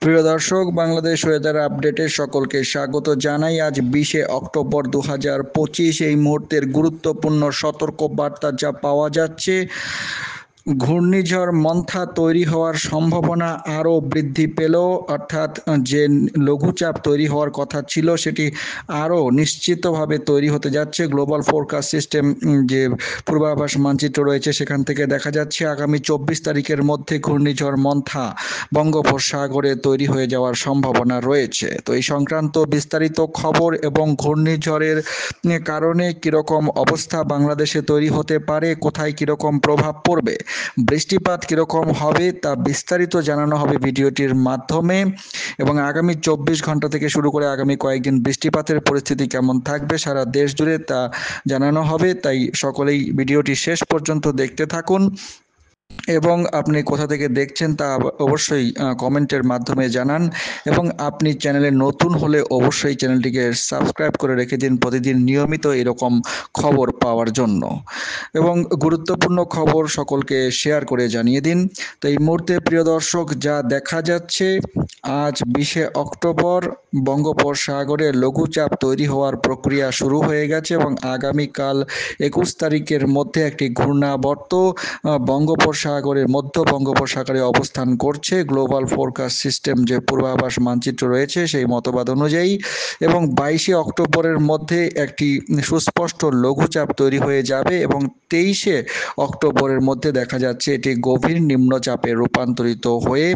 প্রিয় দর্শক, বাংলাদেশ ওয়েদার আপডেটে সকলকে স্বাগত জানাই। আজ 20শে অক্টোবর 2025। এই মুহূর্তের গুরুত্বপূর্ণ সতর্ক বার্তা যা পাওয়া যাচ্ছে, ঘূর্ণিঝড় মন্থা তৈরি হওয়ার সম্ভাবনা আরও বৃদ্ধি পেল। অর্থাৎ যে লঘুচাপ তৈরি হওয়ার কথা ছিল সেটি আরও নিশ্চিতভাবে তৈরি হতে যাচ্ছে। গ্লোবাল ফোরকাস্ট সিস্টেম যে পূর্বাভাস মানচিত্র রয়েছে সেখান থেকে দেখা যাচ্ছে আগামী 24 তারিখের মধ্যে ঘূর্ণিঝড় মন্থা বঙ্গোপসাগরে তৈরি হয়ে যাওয়ার সম্ভাবনা রয়েছে। তো এই সংক্রান্ত বিস্তারিত খবর এবং ঘূর্ণিঝড়ের কারণে কীরকম অবস্থা বাংলাদেশে তৈরি হতে পারে, কোথায় কীরকম প্রভাব পড়বে, বৃষ্টিপাত কীরকম হবে তা বিস্তারিত জানানো হবে ভিডিওটির মাধ্যমে। এবং আগামী 24 ঘন্টা থেকে শুরু করে আগামী কয়েকদিন বৃষ্টিপাতের পরিস্থিতি কেমন থাকবে সারা দেশ জুড়ে তা জানানো হবে। তাই সকলেই ভিডিওটি শেষ পর্যন্ত দেখতে থাকুন এবং আপনি কোথা থেকে দেখছেন তা অবশ্যই কমেন্টের মাধ্যমে জানান। এবং আপনি চ্যানেলে নতুন হলে অবশ্যই চ্যানেলটিকে সাবস্ক্রাইব করে রেখে দিন প্রতিদিন নিয়মিত এরকম খবর পাওয়ার জন্য। এবং গুরুত্বপূর্ণ খবর সকলকে শেয়ার করে জানিয়ে দিন। তো এই মুহূর্তে প্রিয় দর্শক, যা দেখা যাচ্ছে, আজ 20শে অক্টোবর বঙ্গোপসাগরে লঘুচাপ তৈরি হওয়ার প্রক্রিয়া শুরু হয়ে গেছে এবং আগামীকাল 21 তারিখের মধ্যে একটি ঘূর্ণাবর্ত বঙ্গোপসাগরের মধ্য বঙ্গোপসাগরে অবস্থান করছে। গ্লোবাল ফোরকাস্ট সিস্টেম যে পূর্বাভাস মানচিত্র রয়েছে সেই মতবাদ অনুযায়ী। এবং 22শে অক্টোবরের মধ্যে একটি সুস্পষ্ট লঘুচাপ তৈরি হয়ে যাবে এবং 23শে অক্টোবরের মধ্যে দেখা যাচ্ছে এটি গভীর নিম্নচাপে রূপান্তরিত হয়ে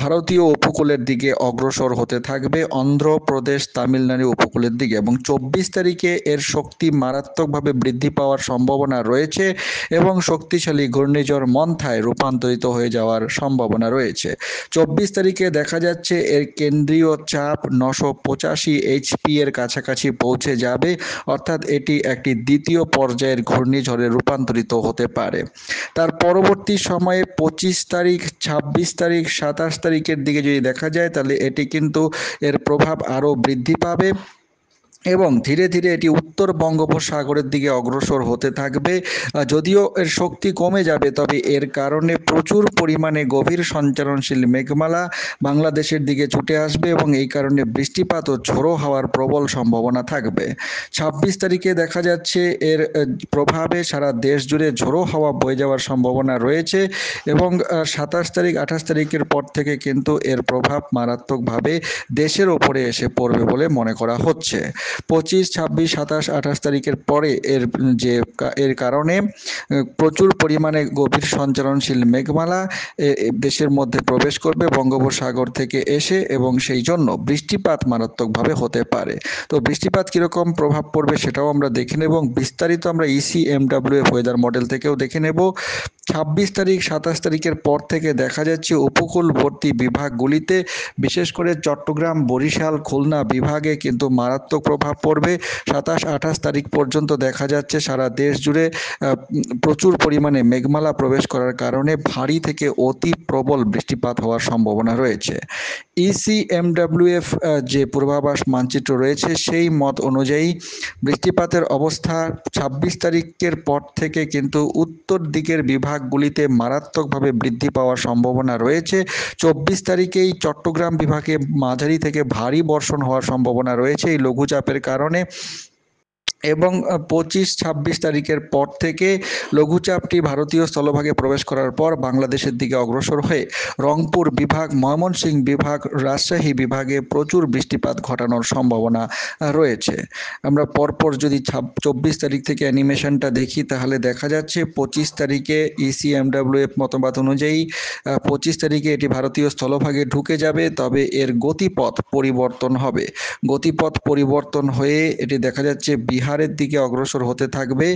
ভারতীয় উপকূলের দিকে অগ্রসর হতে থাকবে, অন্ধ্রপ্রদেশ তামিলনাড়ু উপকূলের দিকে। এবং 24 তারিখে এর শক্তি মারাত্মকভাবে বৃদ্ধি পাওয়ার সম্ভাবনা রয়েছে এবং শক্তিশালী ঘূর্ণিঝড় মন্থায় রূপান্তরিত হয়ে যাওয়ার সম্ভাবনা রয়েছে। 24 তারিখে দেখা যাচ্ছে এর কেন্দ্রীয় চাপ 985 HP এর কাছাকাছি পৌঁছে যাবে, অর্থাৎ এটি একটি দ্বিতীয় পর্যায়ের ঘূর্ণিঝড়ে রূপান্তরিত হতে পারে। তার পরবর্তী সময়ে 25 তারিখ, 26 তারিখ, 27 তারিখের দিকে যদি দেখা যায় তাহলে এটি কিন্তু এর প্রভাব আরও বৃদ্ধি পাবে এবং ধীরে ধীরে এটি উত্তর বঙ্গোপসাগরের দিকে অগ্রসর হতে থাকবে। যদিও এর শক্তি কমে যাবে, তবে এর কারণে প্রচুর পরিমাণে গভীর সঞ্চারণশীল মেঘমালা বাংলাদেশের দিকে ছুটে আসবে এবং এই কারণে বৃষ্টিপাত ও ঝোড়ো হওয়ার প্রবল সম্ভাবনা থাকবে। 26 তারিখে দেখা যাচ্ছে এর প্রভাবে সারা দেশ জুড়ে ঝোড়ো হাওয়া বয়ে যাওয়ার সম্ভাবনা রয়েছে এবং 27 তারিখ, 28 তারিখের পর থেকে কিন্তু এর প্রভাব মারাত্মকভাবে দেশের ওপরে এসে পড়বে বলে মনে করা হচ্ছে। 25, 26, 27, 28 তারিখের পরে এর কারণে প্রচুর পরিমাণে গভীর সঞ্চারণশীল মেঘমালা দেশের মধ্যে প্রবেশ করবে বঙ্গোপসাগর থেকে এসে এবং সেই জন্য বৃষ্টিপাত মারাত্মকভাবে হতে পারে। তো বৃষ্টিপাত কীরকম প্রভাব পড়বে সেটাও আমরা দেখে নেব এবং বিস্তারিত আমরা ECMWF ওয়েদার মডেল থেকেও দেখে নেব। 26 তারিখ, 27 তারিখের পর থেকে দেখা যাচ্ছে উপকূলবর্তী বিভাগগুলিতে, বিশেষ করে চট্টগ্রাম, বরিশাল, খুলনা বিভাগে কিন্তু মারাত্মক প্রভাব পড়বে। 27, 28 তারিখ পর্যন্ত দেখা যাচ্ছে সারা দেশ জুড়ে প্রচুর পরিমাণে মেঘমালা প্রবেশ করার কারণে ভারী থেকে অতি প্রবল বৃষ্টিপাত হওয়ার সম্ভাবনা রয়েছে। ECMWF যে পূর্বাভাস মানচিত্র রয়েছে সেই মত অনুযায়ী বৃষ্টিপাতের অবস্থা 26 তারিখের পর থেকে কিন্তু উত্তর দিকের বিভাগগুলিতে মারাত্মকভাবে বৃদ্ধি পাওয়ার সম্ভাবনা রয়েছে। 24 তারিখেই চট্টগ্রাম বিভাগে মাঝারি থেকে ভারী বর্ষণ হওয়ার সম্ভাবনা রয়েছে এই লঘুচাপের কারণে। এবং 25, 26 তারিখের পর থেকে লঘুচাপটি ভারতীয় স্থলভাগে প্রবেশ করার পর বাংলাদেশের দিকে অগ্রসর হয়ে রংপুর বিভাগ, ময়মনসিংহ বিভাগ, রাজশাহী বিভাগে প্রচুর বৃষ্টিপাত ঘটানোর সম্ভাবনা রয়েছে। আমরা পরপর যদি 24 তারিখ থেকে অ্যানিমেশনটা দেখি তাহলে দেখা যাচ্ছে 25 তারিখে ECMWF মতবাদ অনুযায়ী 25 তারিখে এটি ভারতীয় স্থলভাগে ঢুকে যাবে, তবে এর গতিপথ পরিবর্তন হবে। গতিপথ পরিবর্তন হয়ে এটি দেখা যাচ্ছে বিহারের দিকে অগ্রসর হতে থাকবে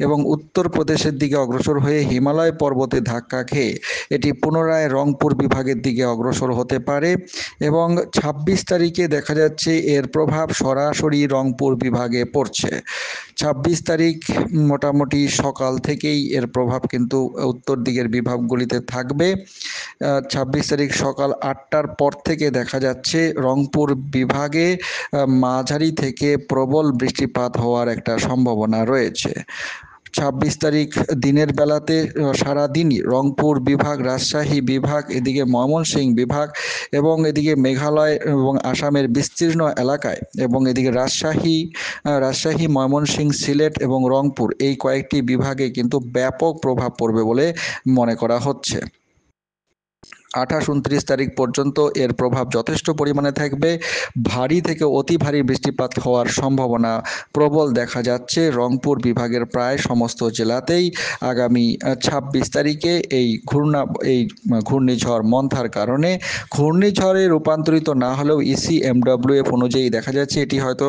এবং উত্তরপ্রদেশের দিকে অগ্রসর হয়ে হিমালয় পর্বতে ধাক্কা খেয়ে এটি পুনরায় রংপুর বিভাগের দিকে অগ্রসর হতে পারে এবং 26 তারিখে দেখা যাচ্ছে এর প্রভাব সরাসরি রংপুর বিভাগে পড়ছে। 26 তারিখ মোটামুটি সকাল থেকেই এর প্রভাব কিন্তু উত্তর দিকের বিভাগগুলিতে থাকবে। 26 তারিখ সকাল 8টার পর থেকে দেখা যাচ্ছে রংপুর বিভাগে মাঝারি থেকে প্রবল বৃষ্টিপাত হওয়ার একটা সম্ভাবনা রয়েছে। 26 তারিখ দিনের বেলাতে সারাদিনই রংপুর বিভাগ, রাজশাহী বিভাগ, এদিকে ময়মনসিংহ বিভাগ এবং এদিকে মেঘালয় এবং আসামের বিস্তীর্ণ এলাকায় এবং এদিকে রাজশাহী, ময়মনসিংহ, সিলেট এবং রংপুর এই কয়েকটি বিভাগে কিন্তু ব্যাপক প্রভাব পড়বে বলে মনে করা হচ্ছে। 28-29 তারিখ পর্যন্ত এর প্রভাব যথেষ্ট পরিমাণে থাকবে। ভারী থেকে অতি ভারী বৃষ্টিপাত হওয়ার সম্ভাবনা প্রবল দেখা যাচ্ছে রংপুর বিভাগের প্রায় সমস্ত জেলাতেই। আগামী 26 তারিখে এই ঘূর্ণিঝড় মন্থার কারণে ঘূর্ণিঝড়ে রূপান্তরিত না হলেও ECMWF অনুযায়ী দেখা যাচ্ছে এটি হয়তো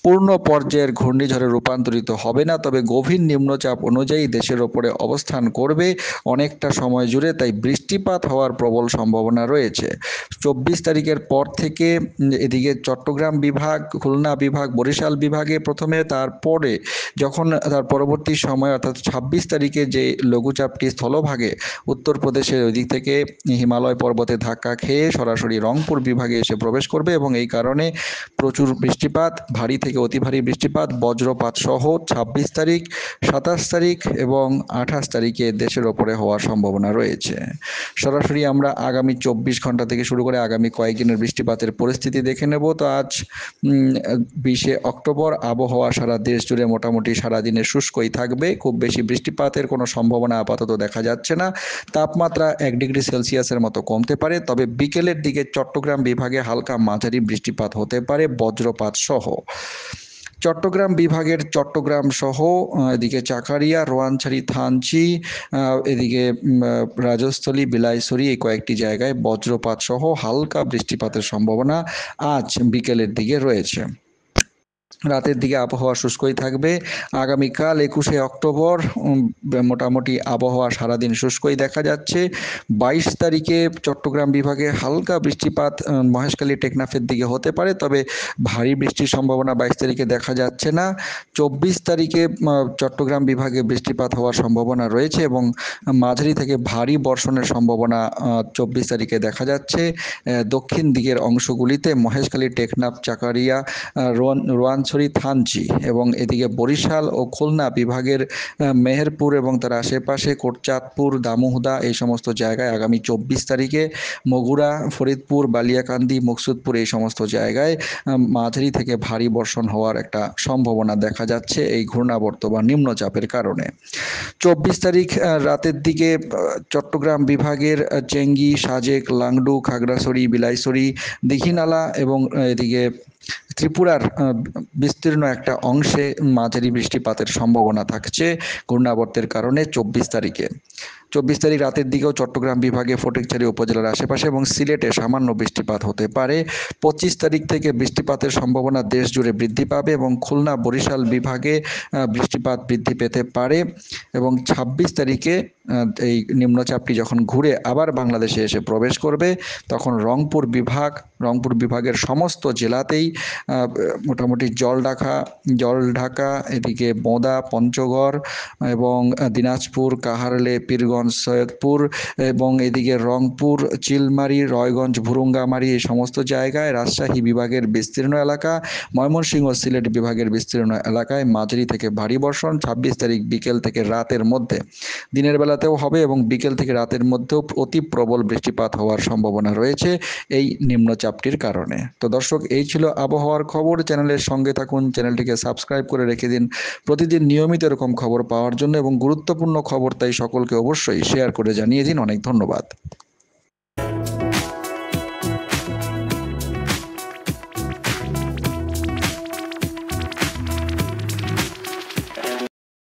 পূর্ণ পর্যায়ের ঘূর্ণিঝড়ে রূপান্তরিত হবে না, তবে গভীর নিম্নচাপ অনুযায়ী দেশের ওপরে অবস্থান করবে অনেকটা সময় জুড়ে, তাই বৃষ্টিপাত হওয়ার প্রবল সম্ভাবনা রয়েছে। 24 তারিখের পর থেকে এদিকে চট্টগ্রাম বিভাগ, খুলনা বিভাগ, বরিশাল বিভাগে প্রথমে, তারপরে যখন তার পরবর্তী সময় অর্থাৎ 26 তারিখে যে লঘুচাপটি স্থলভাগে উত্তরপ্রদেশের ওই দিক থেকে হিমালয় পর্বতে ধাক্কা খেয়ে সরাসরি রংপুর বিভাগে এসে প্রবেশ করবে এবং এই কারণে প্রচুর বৃষ্টিপাত, ভারী থেকে অতি ভারী বৃষ্টিপাত, বজ্রপাত সহ 26 তারিখ, 27 তারিখ এবং 28 তারিখে দেশের ওপরে হওয়ার সম্ভাবনা রয়েছে। সরাসরি আমরা আগামী 24 ঘন্টা থেকে শুরু করে আগামী কয়েকদিনের বৃষ্টিপাতের পরিস্থিতি দেখে নেব। তো আজ 20 অক্টোবর, আবহাওয়া সারা দেশ জুড়ে মোটামুটি সারাদিনে শুষ্কই থাকবে, খুব বেশি বৃষ্টিপাতের কোনো সম্ভাবনা আপাতত দেখা যাচ্ছে না। তাপমাত্রা 1 ডিগ্রি সেলসিয়াসের মতো কমতে পারে, তবে বিকেলের দিকে চট্টগ্রাম বিভাগে হালকা মাঝারি বৃষ্টিপাত হতে পারে বজ্রপাত সহ। চট্টগ্রাম বিভাগের চট্টগ্রাম সহ এদিকে চাকারিয়া, রোয়াংছড়ি, থানচি, এদিকে রাজস্থলী, বিলাইছড়ি এই কয়েকটি জায়গায় বজ্রপাত সহ হালকা বৃষ্টিপাতের সম্ভাবনা আজ বিকেলের দিকে রয়েছে। রাতের দিকে আবহাওয়া শুষ্কই থাকবে। আগামীকাল 21 অক্টোবর মোটামুটি আবহাওয়া সারাদিন শুষ্কই দেখা যাচ্ছে। 22 তারিখে চট্টগ্রাম বিভাগে হালকা বৃষ্টিপাত মহেশখালী, টেকনাফের দিকে হতে পারে, তবে ভারী বৃষ্টির সম্ভাবনা 22 তারিখে দেখা যাচ্ছে না। 24 তারিখে চট্টগ্রাম বিভাগে বৃষ্টিপাত হওয়ার সম্ভাবনা রয়েছে এবং মাঝারি থেকে ভারী বর্ষণের সম্ভাবনা 24 তারিখে দেখা যাচ্ছে। দক্ষিণ দিকের অংশগুলিতে মহেশখালী, টেকনাফ, চাকারিয়া, রোয়াংছড়ি, থানচি এবং এদিকে বরিশাল ও খুলনা বিভাগের মেহেরপুর এবং তার আশেপাশে কোটচাঁদপুর, দামোহদা এই সমস্ত জায়গায় আগামী 24 তারিখে, মগুরা, ফরিদপুর, বালিয়াকান্দি, মুকসুদপুর এই সমস্ত জায়গায় মাঝারি থেকে ভারী বর্ষণ হওয়ার একটা সম্ভাবনা দেখা যাচ্ছে এই ঘূর্ণাবর্ত বা নিম্নচাপের কারণে। 24 তারিখ রাতের দিকে চট্টগ্রাম বিভাগের চেঙ্গি, সাজেক, লাংডু, খাগড়াছড়ি, বিলাইছড়ি, দীঘিনালা এবং এদিকে ত্রিপুরার বিস্তীর্ণ একটা অংশে মাঝারি বৃষ্টিপাতের সম্ভাবনা থাকছে ঘূর্ণাবর্তের কারণে 24 তারিখে। 24 তারিখ রাতের দিকেও চট্টগ্রাম বিভাগে ফটিকছড়ি উপজেলার আশেপাশে এবং সিলেটে সামান্য বৃষ্টিপাত হতে পারে। 25 তারিখ থেকে বৃষ্টিপাতের সম্ভাবনা দেশ জুড়ে বৃদ্ধি পাবে এবং খুলনা, বরিশাল বিভাগে বৃষ্টিপাত বৃদ্ধি পেতে পারে এবং 26 তারিখে এই নিম্নচাপটি যখন ঘুরে আবার বাংলাদেশে এসে প্রবেশ করবে তখন রংপুর বিভাগের সমস্ত জেলাতেই মোটামুটি জলঢাকা, এদিকে বোঁদা, পঞ্চগড় এবং দিনাজপুর, কাহারলে, পীরগঞ্জ, সৈয়দপুর এবং এদিকে রংপুর, চিলমারি, রায়গঞ্জ, ভুরুঙ্গামারি এই সমস্ত জায়গায়, রাজশাহী বিভাগের বিস্তীর্ণ এলাকা, ময়মনসিংহ ও সিলেট বিভাগের বিস্তীর্ণ এলাকায় মাঝারি থেকে ভারী বর্ষণ 26 তারিখ বিকেল থেকে রাতের মধ্যে, দিনের বেলাতেও হবে এবং বিকেল থেকে রাতের মধ্যেও অতি প্রবল বৃষ্টিপাত হওয়ার সম্ভাবনা রয়েছে এই নিম্নচাপটির কারণে। তো দর্শক, এই ছিল আবহাওয়ার খবর। চ্যানেলের সঙ্গে থাকুন, চ্যানেলটিকে সাবস্ক্রাইব করে রেখে দিন প্রতিদিন নিয়মিত এরকম খবর পাওয়ার জন্য এবং গুরুত্বপূর্ণ খবর তাই সকলকে অবশ্যই শেয়ার করে জানিয়ে দিন। অনেক ধন্যবাদ।